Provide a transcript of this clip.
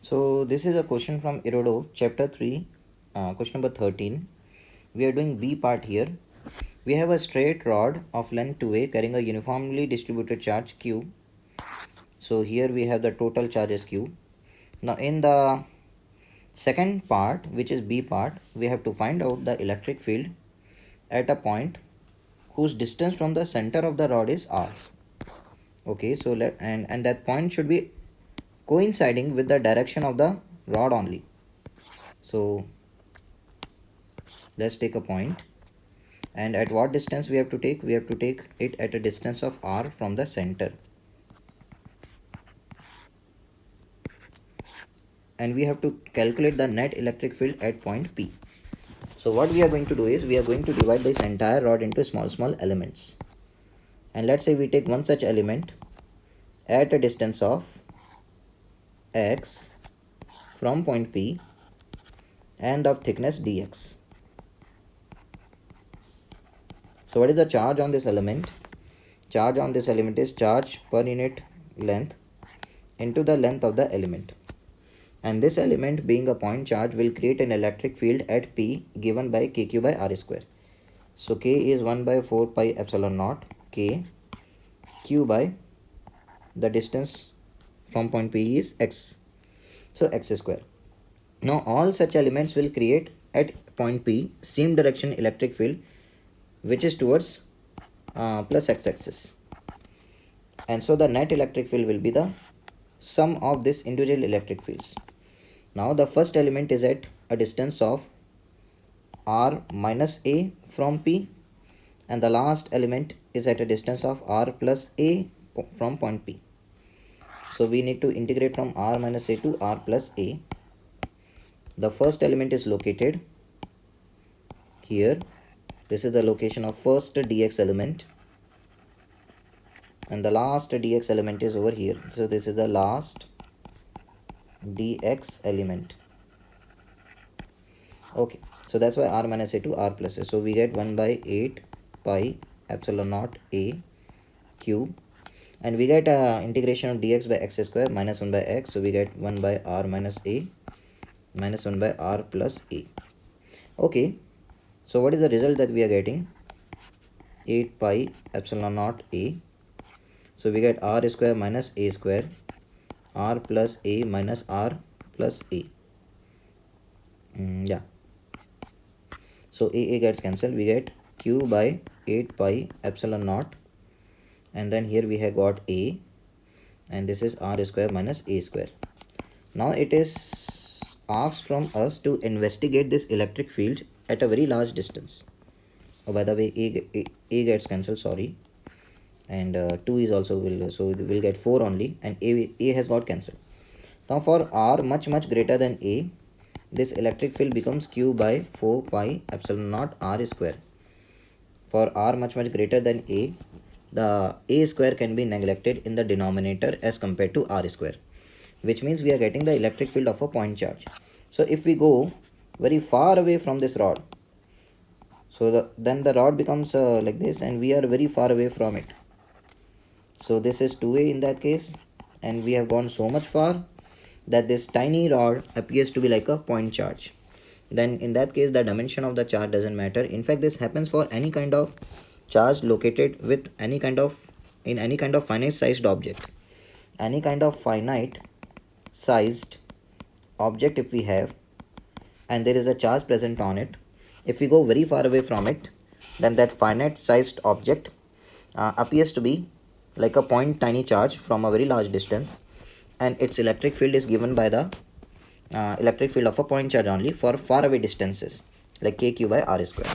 So this is a question from Erodo, chapter 3, question number 13. We are doing B part here. We have a straight rod of length 2a carrying a uniformly distributed charge q. So here we have the total charge as q. Now in the second part, which is B part, we have to find out the electric field at a point whose distance from the center of the rod is r. Okay, so and that point should be coinciding with the direction of the rod only. So let's take a point, and at what distance we have to take it at a distance of r from the center, and we have to calculate the net electric field at point P. So what we are going to do is we are going to divide this entire rod into small elements, and let's say we take one such element at a distance of x from point P and of thickness dx. So what is the charge on this element? Charge on this element is charge per unit length into the length of the element, and this element being a point charge will create an electric field at P given by kq by r square. So k is 1 by 4 pi epsilon naught k, q by the distance from point P is x, so x square. Now all such elements will create at point P same direction electric field, which is towards plus x-axis, and so the net electric field will be the sum of this individual electric fields. Now the first element is at a distance of r minus a from P, and the last element is at a distance of r plus a from point P. So we need to integrate from r minus a to r plus a. The first element is located here. This is the location of first dx element, and the last dx element is over here. So this is the last dx element. Okay, so that's why r minus a to r plus a. So we get 1 by 8 pi epsilon naught a cube, and we get integration of dx by x square minus 1 by x. So we get 1 by r minus a minus 1 by r plus a. Okay, so what is the result that we are getting? 8 pi epsilon naught a. So we get r square minus a square, r plus a minus r plus a. Yeah. So a gets cancelled. We get q by 8 pi epsilon naught, and then here we have got a, and this is r square minus a square. Now it is asked from us to investigate this electric field at a very large distance. Oh, by the way, a gets cancelled, sorry, and 2 is also will, so we'll get 4 only, and a has got cancelled. Now for r much greater than a, this electric field becomes q by 4 pi epsilon naught r square. For r much greater than a, the a square can be neglected in the denominator as compared to r square, which means we are getting the electric field of a point charge. So if we go very far away from this rod, so then the rod becomes like this, and we are very far away from it. So this is 2a in that case, and we have gone so much far that this tiny rod appears to be like a point charge. Then in that case the dimension of the charge doesn't matter. In fact, this happens for any kind of charge located with any kind of finite sized object. Any kind of finite sized object if we have, and there is a charge present on it, if we go very far away from it, then that finite sized object appears to be like a point tiny charge from a very large distance, and its electric field is given by the electric field of a point charge only for far away distances like kq by r square.